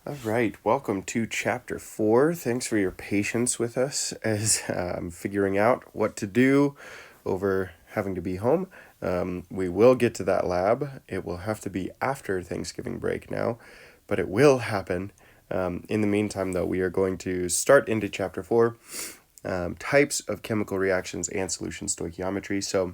All right, welcome to chapter 4. Thanks for your patience with us as I'm figuring out what to do over having to be home. We will get to that lab. It will have to be after Thanksgiving break now, but it will happen. In the meantime, though, we are going to start into chapter 4, types of chemical reactions and solution stoichiometry. So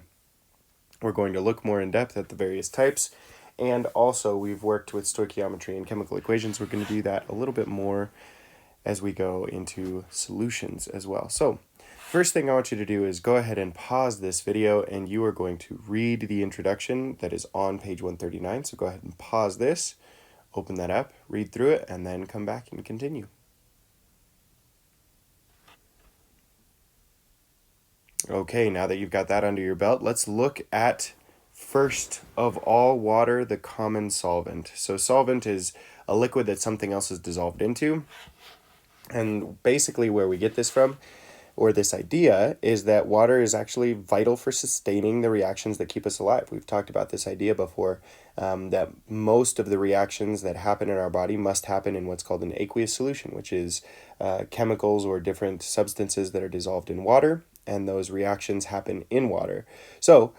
we're going to look more in depth at the various types. And also, we've worked with stoichiometry and chemical equations. We're going to do that a little bit more as we go into solutions as well. So, first thing I want you to do is go ahead and pause this video, and you are going to read the introduction that is on page 139. So, go ahead and pause this, open that up, read through it, and then come back and continue. Okay, now that you've got that under your belt, let's look at first of all water, the common solvent. So solvent is a liquid that something else is dissolved into. And basically where we get this from, or this idea, is that water is actually vital for sustaining the reactions that keep us alive. We've talked about this idea before, that most of the reactions that happen in our body must happen in what's called an aqueous solution, which is chemicals or different substances that are dissolved in water, and those reactions happen in water. So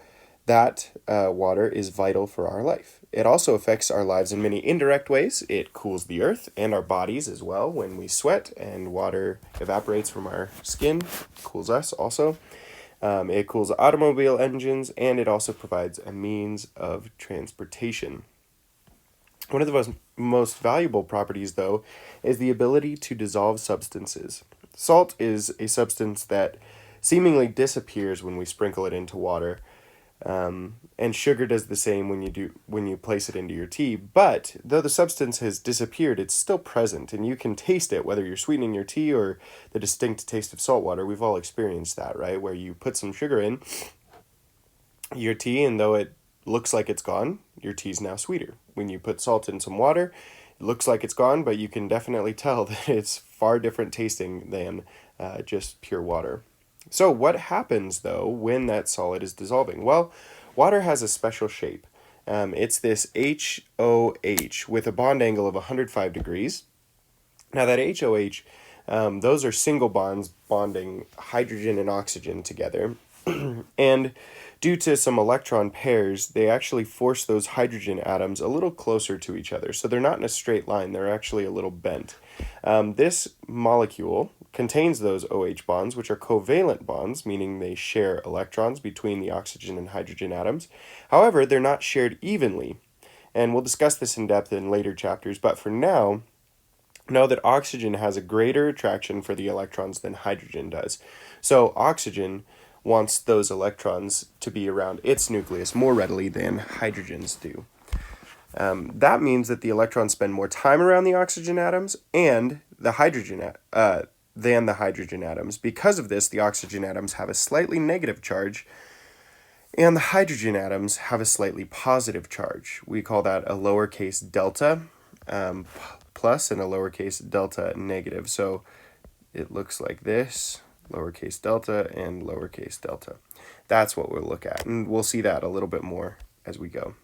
that water is vital for our life. It also affects our lives in many indirect ways. It cools the earth and our bodies as well when we sweat, and water evaporates from our skin, cools us also. It cools automobile engines, and it also provides a means of transportation. One of the most valuable properties, though, is the ability to dissolve substances. Salt is a substance that seemingly disappears when we sprinkle it into water. And sugar does the same when you place it into your tea. But though the substance has disappeared, it's still present, and you can taste it, whether you're sweetening your tea or the distinct taste of salt water. We've all experienced that, right? Where you put some sugar in your tea, and though it looks like it's gone, your tea's now sweeter. When you put salt in some water, it looks like it's gone, but you can definitely tell that it's far different tasting than just pure water. So what happens, though, when that solid is dissolving? Well, water has a special shape. It's this HOH with a bond angle of 105 degrees. Now that HOH, those are single bonds bonding hydrogen and oxygen together. And due to some electron pairs, they actually force those hydrogen atoms a little closer to each other. So they're not in a straight line, they're actually a little bent. This molecule contains those OH bonds, which are covalent bonds, meaning they share electrons between the oxygen and hydrogen atoms. However, they're not shared evenly. And we'll discuss this in depth in later chapters, but for now, know that oxygen has a greater attraction for the electrons than hydrogen does. So oxygen wants those electrons to be around its nucleus more readily than hydrogens do. That means that the electrons spend more time around the oxygen atoms and the hydrogen than the hydrogen atoms. Because of this, the oxygen atoms have a slightly negative charge, and the hydrogen atoms have a slightly positive charge. We call that a lowercase delta plus and a lowercase delta negative. So it looks like this, lowercase delta and lowercase delta. That's what we'll look at, and we'll see that a little bit more as we go.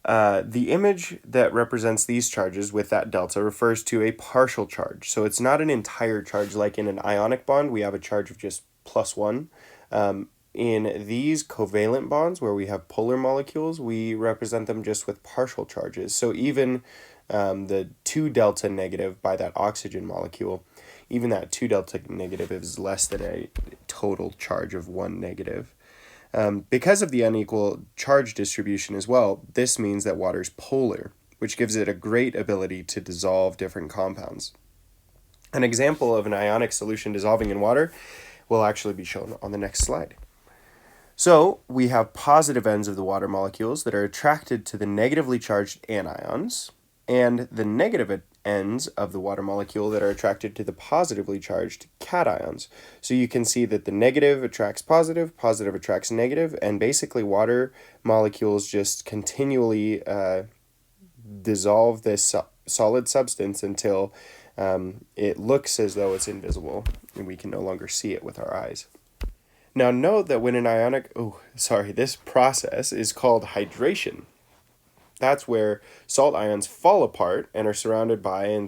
The image that represents these charges with that delta refers to a partial charge. So it's not an entire charge like in an ionic bond. We have a charge of just +1. In these covalent bonds where we have polar molecules, we represent them just with partial charges. So even the 2 delta negative by that oxygen molecule, even that 2 delta negative is less than a total charge of 1 negative. Because of the unequal charge distribution as well, this means that water is polar, which gives it a great ability to dissolve different compounds. An example of an ionic solution dissolving in water will actually be shown on the next slide. So we have positive ends of the water molecules that are attracted to the negatively charged anions, and the negative ends of the water molecule that are attracted to the positively charged cations. So you can see that the negative attracts positive, positive attracts negative, and basically water molecules just continually dissolve this solid substance until it looks as though it's invisible and we can no longer see it with our eyes. Now note that when an this process is called hydration. That's where salt ions fall apart and are surrounded by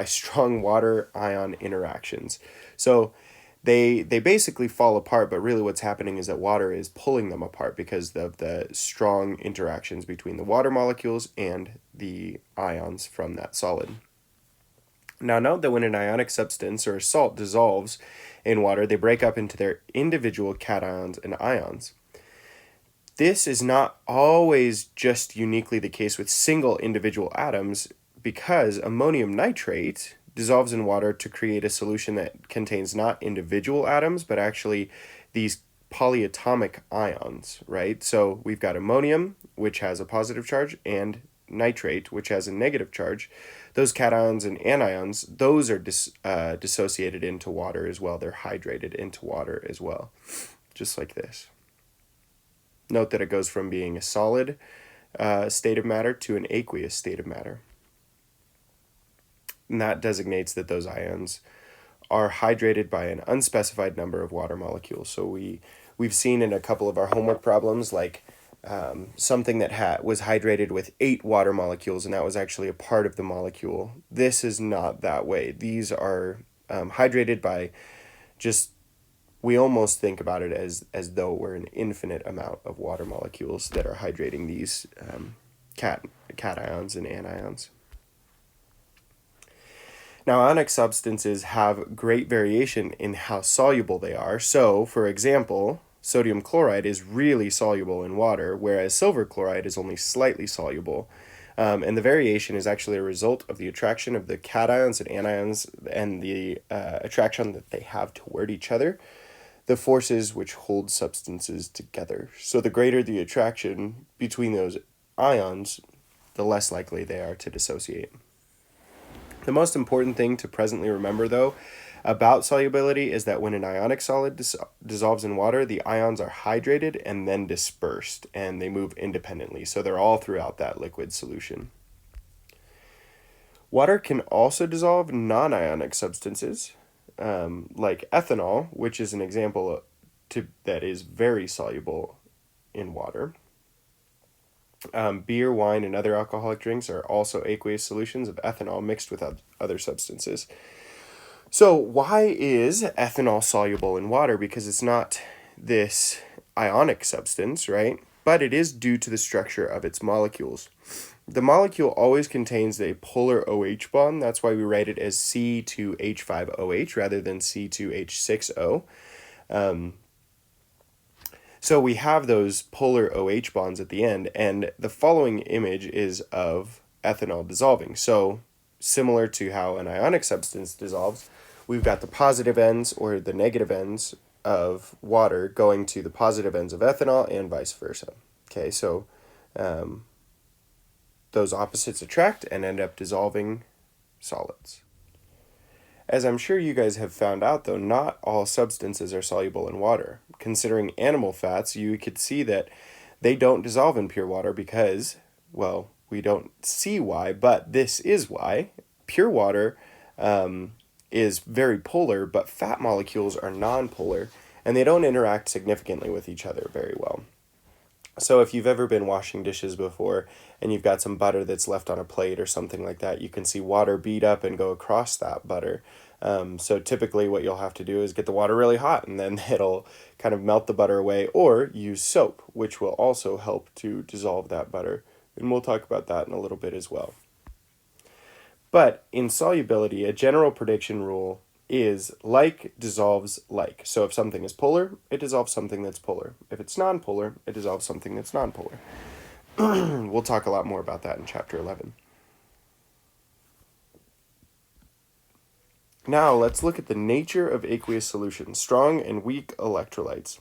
strong water ion interactions. So they basically fall apart, but really what's happening is that water is pulling them apart because of the strong interactions between the water molecules and the ions from that solid. Now, note that when an ionic substance or a salt dissolves in water, they break up into their individual cations and ions. This is not always just uniquely the case with single individual atoms, because ammonium nitrate dissolves in water to create a solution that contains not individual atoms, but actually these polyatomic ions, right? So we've got ammonium, which has a positive charge, and nitrate, which has a negative charge. Those cations and anions, those are dissociated into water as well. They're hydrated into water as well, just like this. Note that it goes from being a solid state of matter to an aqueous state of matter. And that designates that those ions are hydrated by an unspecified number of water molecules. So we've seen in a couple of our homework problems, like something that was hydrated with 8 water molecules, and that was actually a part of the molecule. This is not that way. These are hydrated by just, we almost think about it as though we're an infinite amount of water molecules that are hydrating these cations and anions. Now, ionic substances have great variation in how soluble they are. So, for example, sodium chloride is really soluble in water, whereas silver chloride is only slightly soluble. And the variation is actually a result of the attraction of the cations and anions and the attraction that they have toward each other, the forces which hold substances together. So the greater the attraction between those ions, the less likely they are to dissociate. The most important thing to presently remember, though, about solubility is that when an ionic solid dissolves in water, the ions are hydrated and then dispersed, and they move independently. So they're all throughout that liquid solution. Water can also dissolve non-ionic substances, like ethanol, which is an example that is very soluble in water. Beer, wine, and other alcoholic drinks are also aqueous solutions of ethanol mixed with other substances. So why is ethanol soluble in water? Because it's not this ionic substance, right? But it is due to the structure of its molecules. The molecule always contains a polar OH bond. That's why we write it as C2H5OH rather than C2H6O. So we have those polar OH bonds at the end, and the following image is of ethanol dissolving. So similar to how an ionic substance dissolves, we've got the positive ends or the negative ends of water going to the positive ends of ethanol and vice versa. Okay, so those opposites attract and end up dissolving solids. As I'm sure you guys have found out, though, not all substances are soluble in water. Considering animal fats, you could see that they don't dissolve in pure water because, well, we don't see why, but this is why. Pure water is very polar, but fat molecules are nonpolar, and they don't interact significantly with each other very well. So if you've ever been washing dishes before and you've got some butter that's left on a plate or something like that, you can see water bead up and go across that butter. So typically what you'll have to do is get the water really hot, and then it'll kind of melt the butter away, or use soap, which will also help to dissolve that butter. And we'll talk about that in a little bit as well. But in solubility, a general prediction rule is like dissolves like. So if something is polar, it dissolves something that's polar. If it's nonpolar, it dissolves something that's nonpolar. We'll talk a lot more about that in chapter 11. Now let's look at the nature of aqueous solutions, strong and weak electrolytes.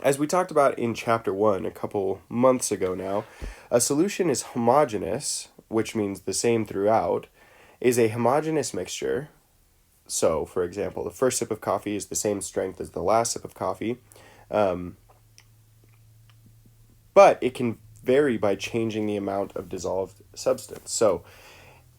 As we talked about in chapter 1 a couple months ago now, a solution is homogeneous, which means the same throughout, is a homogeneous mixture. So, for example, the first sip of coffee is the same strength as the last sip of coffee, but it can vary by changing the amount of dissolved substance. So,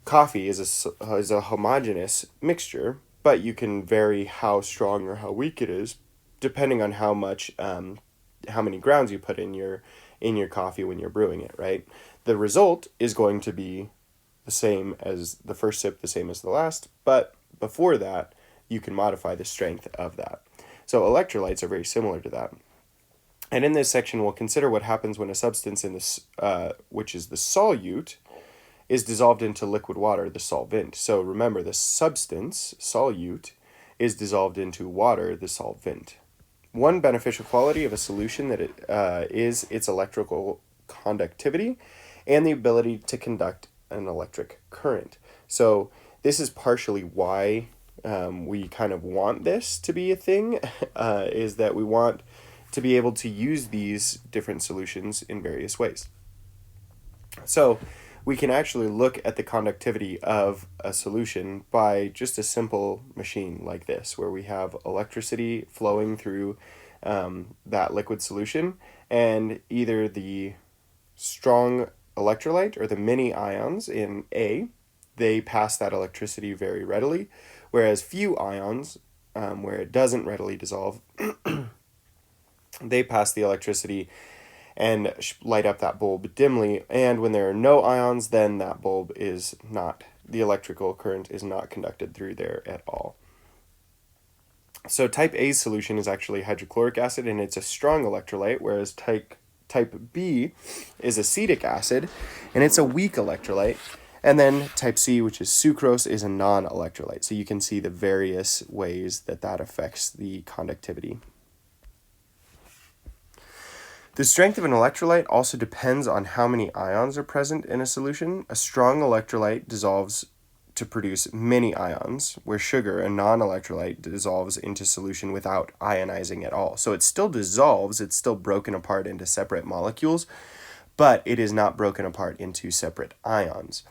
coffee is a homogeneous mixture, but you can vary how strong or how weak it is depending on how many grounds you put in your in your coffee when you're brewing it, right? The result is going to be the same as the first sip, the same as the last, but before that, you can modify the strength of that. So electrolytes are very similar to that. And in this section, we'll consider what happens when a substance in this, which is the solute, is dissolved into liquid water, the solvent. So remember, the substance, solute, is dissolved into water, the solvent. One beneficial quality of a solution that is its electrical conductivity and the ability to conduct an electric current. So this is partially why we kind of want this to be a thing, is that we want to be able to use these different solutions in various ways. So we can actually look at the conductivity of a solution by just a simple machine like this, where we have electricity flowing through that liquid solution, and either the strong electrolyte or the mini ions in A, they pass that electricity very readily, whereas few ions, where it doesn't readily dissolve, they pass the electricity and light up that bulb dimly, and when there are no ions, then that bulb is not, the electrical current is not conducted through there at all. So type A's solution is actually hydrochloric acid, and it's a strong electrolyte, whereas type B is acetic acid, and it's a weak electrolyte. And then type C, which is sucrose, is a non-electrolyte. So you can see the various ways that that affects the conductivity. The strength of an electrolyte also depends on how many ions are present in a solution. A strong electrolyte dissolves to produce many ions, where sugar, a non-electrolyte, dissolves into solution without ionizing at all. So it still dissolves, it's still broken apart into separate molecules, but it is not broken apart into separate ions.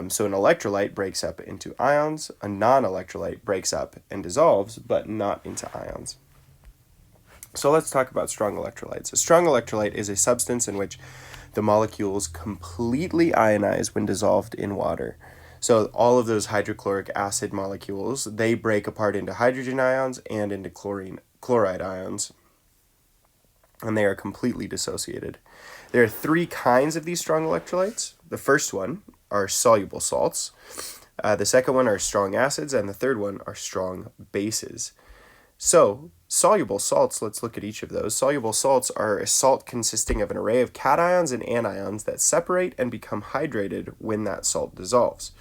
So an electrolyte breaks up into ions, a non-electrolyte breaks up and dissolves, but not into ions. So let's talk about strong electrolytes. A strong electrolyte is a substance in which the molecules completely ionize when dissolved in water. So all of those hydrochloric acid molecules, they break apart into hydrogen ions and into chloride ions, and they are completely dissociated. There are three kinds of these strong electrolytes. The first one are soluble salts. The second one are strong acids, and the third one are strong bases. So, soluble salts, let's look at each of those. Soluble salts are a salt consisting of an array of cations and anions that separate and become hydrated when that salt dissolves.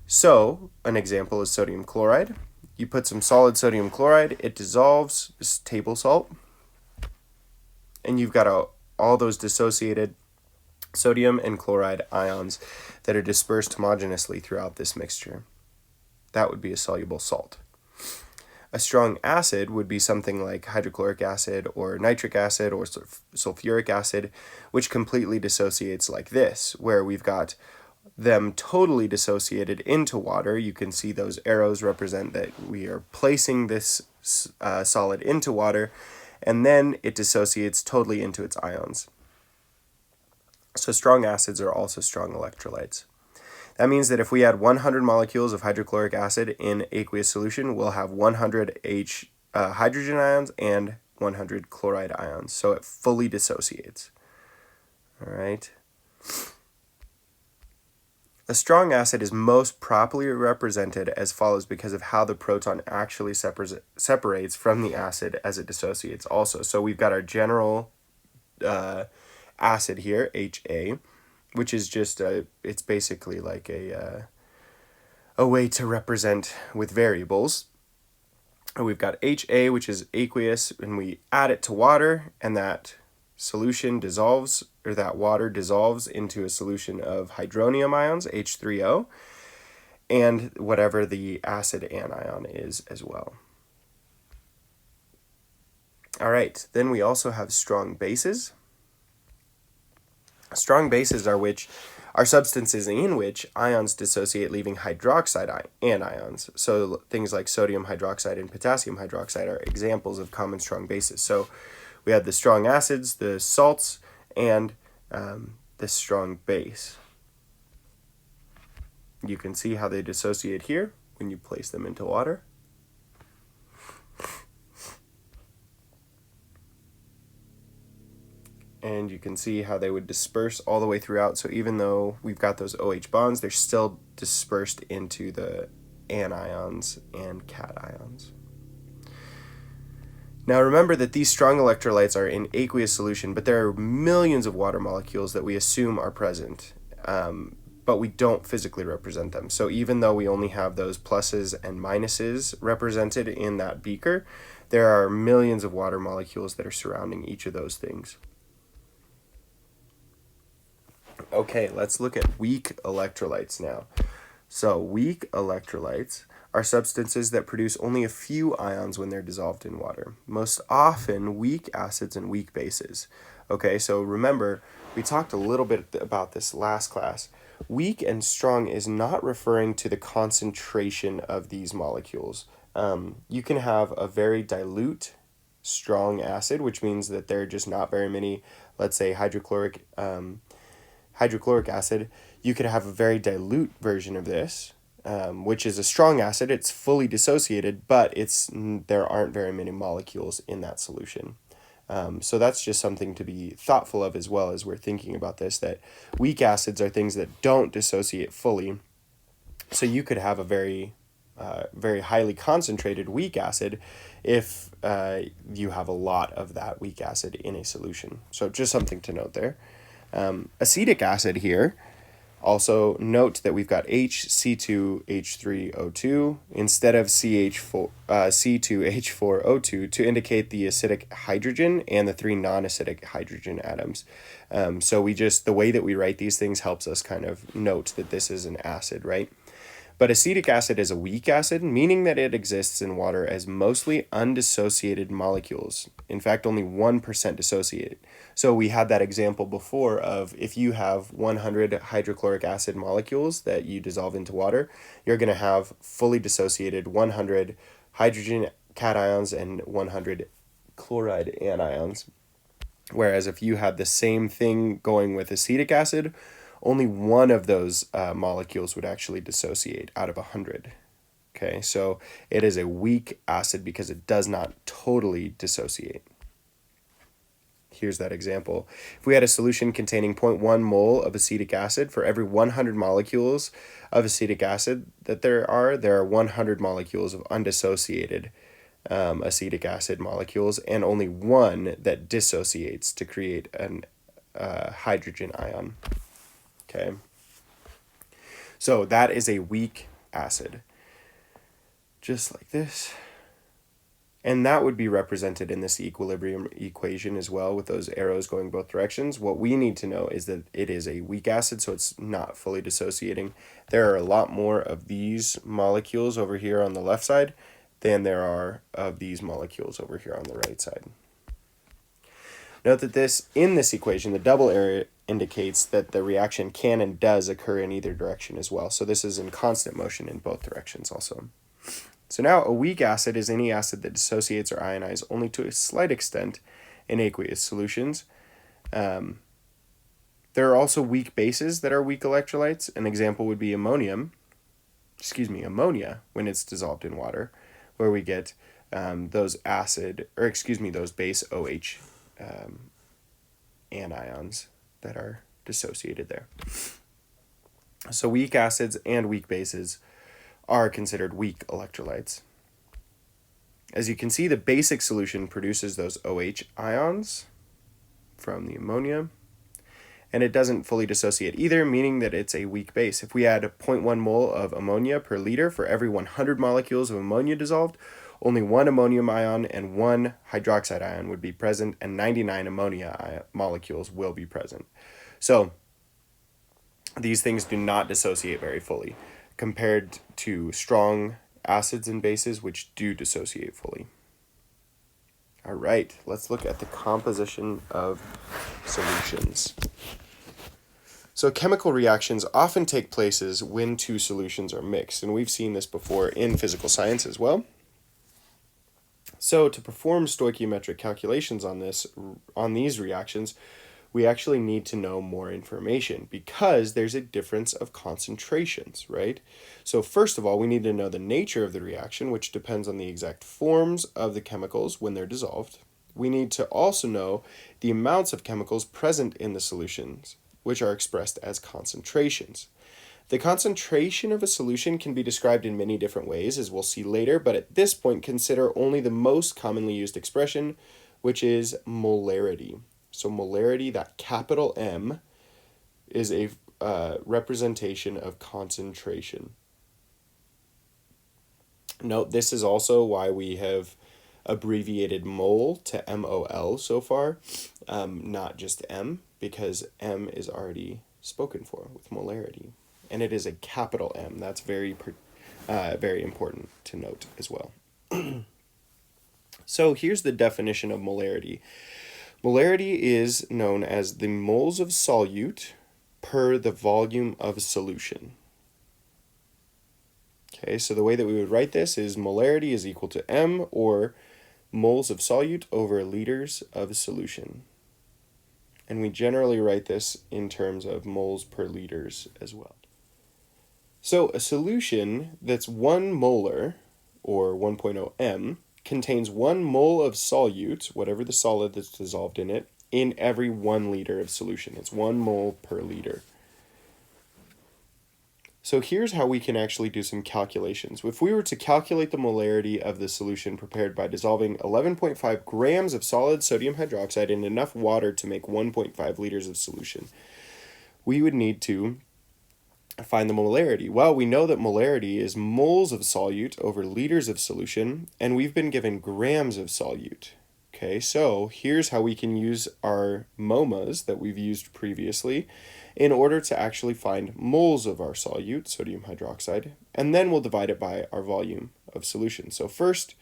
So, an example is sodium chloride. You put some solid sodium chloride, it dissolves, this is table salt, and you've got all those dissociated sodium and chloride ions that are dispersed homogeneously throughout this mixture. That would be a soluble salt. A strong acid would be something like hydrochloric acid or nitric acid or sulfuric acid, which completely dissociates like this, where we've got them totally dissociated into water. You can see those arrows represent that we are placing this solid into water, and then it dissociates totally into its ions. So strong acids are also strong electrolytes. That means that if we add 100 molecules of hydrochloric acid in aqueous solution, we'll have 100 hydrogen ions and 100 chloride ions. So it fully dissociates. All right. A strong acid is most properly represented as follows because of how the proton actually separates from the acid as it dissociates also. So we've got our general acid here, HA, which is just it's basically like a way to represent with variables. And we've got HA, which is aqueous, and we add it to water, and that solution dissolves, or that water dissolves into a solution of hydronium ions, H3O, and whatever the acid anion is as well. All right, then we also have strong bases. Strong bases are substances in which ions dissociate, leaving hydroxide anions. So things like sodium hydroxide and potassium hydroxide are examples of common strong bases. So we have the strong acids, the salts, and the strong base. You can see how they dissociate here when you place them into water. And you can see how they would disperse all the way throughout. So even though we've got those OH bonds, they're still dispersed into the anions and cations. Now remember that these strong electrolytes are in aqueous solution, but there are millions of water molecules that we assume are present, but we don't physically represent them. So even though we only have those pluses and minuses represented in that beaker, there are millions of water molecules that are surrounding each of those things. Okay, let's look at weak electrolytes now. So weak electrolytes are substances that produce only a few ions when they're dissolved in water. Most often weak acids and weak bases. Okay, so remember, we talked a little bit about this last class. Weak and strong is not referring to the concentration of these molecules. You can have a very dilute strong acid, which means that there are just not very many, let's say hydrochloric acid. You could have a very dilute version of this, which is a strong acid. It's fully dissociated, but there aren't very many molecules in that solution. So that's just something to be thoughtful of as well as we're thinking about this, that weak acids are things that don't dissociate fully. So you could have a very highly concentrated weak acid if you have a lot of that weak acid in a solution. So just something to note there. Acetic acid here, also note that we've got HC2H3O2 instead of C2H4O2 to indicate the acidic hydrogen and the 3 non-acidic hydrogen atoms. So the way that we write these things helps us kind of note that this is an acid, right? But acetic acid is a weak acid, meaning that it exists in water as mostly undissociated molecules. In fact, only 1% dissociate. So we had that example before of if you have 100 hydrochloric acid molecules that you dissolve into water, you're going to have fully dissociated 100 hydrogen cations and 100 chloride anions. Whereas if you had the same thing going with acetic acid, only one of those molecules would actually dissociate out of 100. Okay, so it is a weak acid because it does not totally dissociate. Here's that example. If we had a solution containing 0.1 mole of acetic acid, for every 100 molecules of acetic acid that there are 100 molecules of undissociated acetic acid molecules, and only one that dissociates to create an hydrogen ion. Okay, so that is a weak acid, just like this. And that would be represented in this equilibrium equation as well, with those arrows going both directions. What we need to know is that it is a weak acid, so it's not fully dissociating. There are a lot more of these molecules over here on the left side than there are of these molecules over here on the right side. Note that in this equation, the double arrow indicates that the reaction can and does occur in either direction as well. So this is in constant motion in both directions also. So now a weak acid is any acid that dissociates or ionizes only to a slight extent in aqueous solutions. There are also weak bases that are weak electrolytes. An example would be ammonia when it's dissolved in water, where we get those base OH anions that are dissociated there. So weak acids and weak bases are considered weak electrolytes. As you can see, the basic solution produces those OH ions from the ammonia, and it doesn't fully dissociate either, meaning that it's a weak base. If we add 0.1 mole of ammonia per liter for every 100 molecules of ammonia dissolved, only one ammonium ion and one hydroxide ion would be present, and 99 ammonia molecules will be present. So these things do not dissociate very fully compared to strong acids and bases, which do dissociate fully. All right, let's look at the composition of solutions. So chemical reactions often take places when two solutions are mixed, and we've seen this before in physical science as well. So to perform stoichiometric calculations on these reactions, we actually need to know more information because there's a difference of concentrations, right? So first of all, we need to know the nature of the reaction, which depends on the exact forms of the chemicals when they're dissolved. we need to also know the amounts of chemicals present in the solutions, which are expressed as concentrations. The concentration of a solution can be described in many different ways, as we'll see later, but at this point, consider only the most commonly used expression, which is molarity. So molarity, that capital M, is a representation of concentration. Note, this is also why we have abbreviated mole to MOL so far, not just M, because M is already spoken for with molarity. And it is a capital M. That's very important to note as well. So here's the definition of molarity. Molarity is known as the moles of solute per the volume of solution. Okay, so the way that we would write this is molarity is equal to M, or moles of solute over liters of solution. And we generally write this in terms of moles per liters as well. So a solution that's 1 molar, or 1.0 M, contains 1 mole of solute, whatever the solid that's dissolved in it, in every 1 liter of solution. It's 1 mole per liter. So here's how we can actually do some calculations. If we were to calculate the molarity of the solution prepared by dissolving 11.5 grams of solid sodium hydroxide in enough water to make 1.5 liters of solution, we would need to find the molarity. Well, we know that molarity is moles of solute over liters of solution, and we've been given grams of solute. Okay, so here's how we can use our MOMAs that we've used previously in order to actually find moles of our solute, sodium hydroxide, and then we'll divide it by our volume of solution. So first,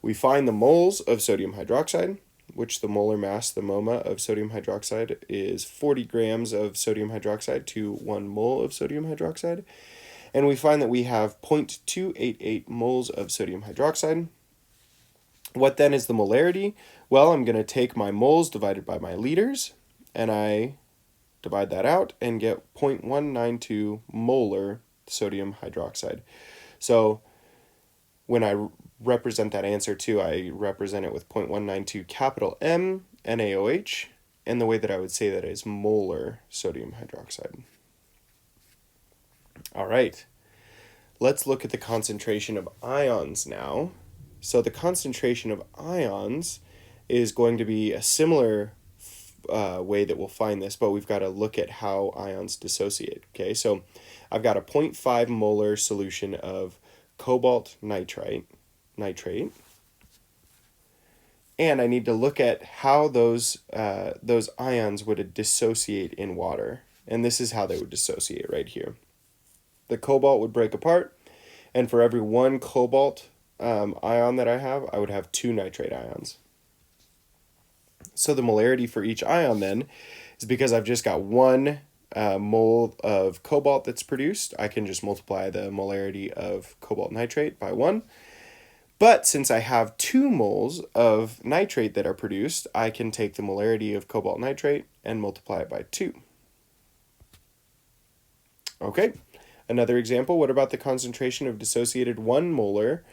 we find the moles of sodium hydroxide, which the molar mass, the MOMA of sodium hydroxide, is 40 grams of sodium hydroxide to 1 mole of sodium hydroxide. And we find that we have 0.288 moles of sodium hydroxide. What then is the molarity? Well, I'm going to take my moles divided by my liters, and I divide that out and get 0.192 molar sodium hydroxide. So when I represent that answer too, I represent it with 0.192 capital M NaOH, and the way that I would say that is molar sodium hydroxide. All right, let's look at the concentration of ions now. So the concentration of ions is going to be a similar way that we'll find this, but we've got to look at how ions dissociate. Okay, so I've got a 0.5 molar solution of cobalt nitrate, and I need to look at how those ions would dissociate in water, and this is how they would dissociate right here. The cobalt would break apart, and for every 1 cobalt ion that I have, I would have 2 nitrate ions. So the molarity for each ion then is, because I've just got 1 mole of cobalt that's produced, I can just multiply the molarity of cobalt nitrate by 1. But since I have 2 moles of nitrate that are produced, I can take the molarity of cobalt nitrate and multiply it by 2. Okay, another example, what about the concentration of dissociated 1 molar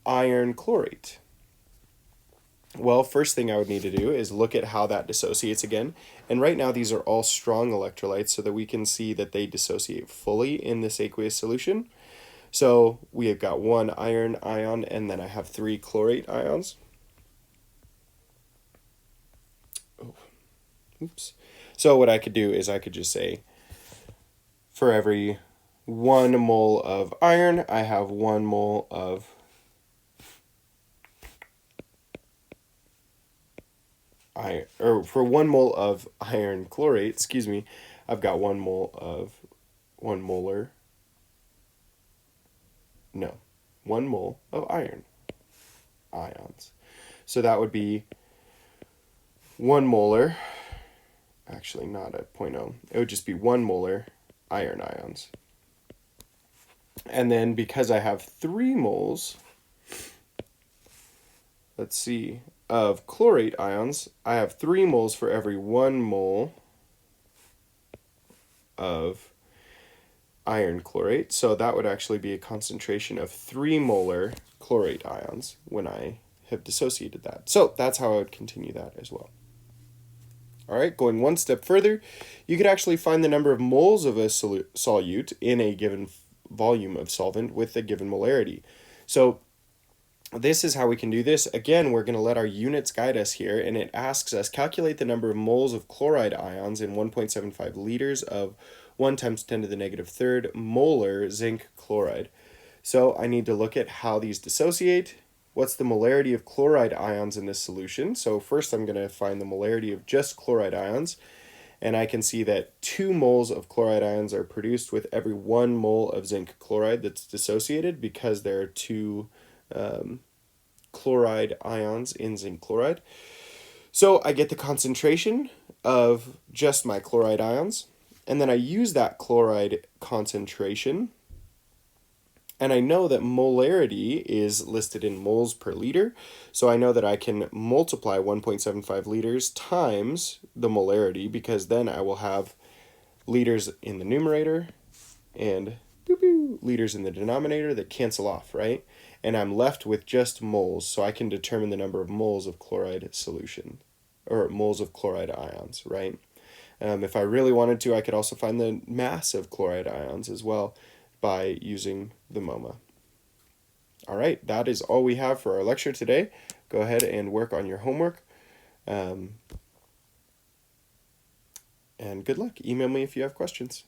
iron chlorate? Well, first thing I would need to do is look at how that dissociates again. And right now these are all strong electrolytes so that we can see that they dissociate fully in this aqueous solution. So we have got 1 iron ion, and then I have 3 chlorate ions. Oh, oops. So what I could do is I could just say, for every 1 mole of iron, I have 1 mole of iron, or for 1 mole of iron chlorate, I've got 1 mole of 1 mole of iron ions. So that would be 1 molar, actually not a 0.0, it would just be 1 molar iron ions. And then because I have 3 moles, let's see, of chlorate ions, I have 3 moles for every 1 mole of iron chlorate. So that would actually be a concentration of 3 molar chlorate ions when I have dissociated that. So that's how I would continue that as well. All right, going one step further, you could actually find the number of moles of a solute in a given volume of solvent with a given molarity. So this is how we can do this. Again, we're going to let our units guide us here, and it asks us calculate the number of moles of chloride ions in 1.75 liters of 1 times 10 to the negative third molar zinc chloride. So I need to look at how these dissociate. What's the molarity of chloride ions in this solution? So first I'm going to find the molarity of just chloride ions, and I can see that 2 moles of chloride ions are produced with every 1 mole of zinc chloride that's dissociated, because there are 2 chloride ions in zinc chloride. So I get the concentration of just my chloride ions, and then I use that chloride concentration, and I know that molarity is listed in moles per liter, so I know that I can multiply 1.75 liters times the molarity, because then I will have liters in the numerator and liters in the denominator that cancel off, right? And I'm left with just moles, so I can determine the number of moles of chloride solution, or moles of chloride ions, right? If I really wanted to, I could also find the mass of chloride ions as well by using the MOMA. All right, that is all we have for our lecture today. Go ahead and work on your homework. And good luck. Email me if you have questions.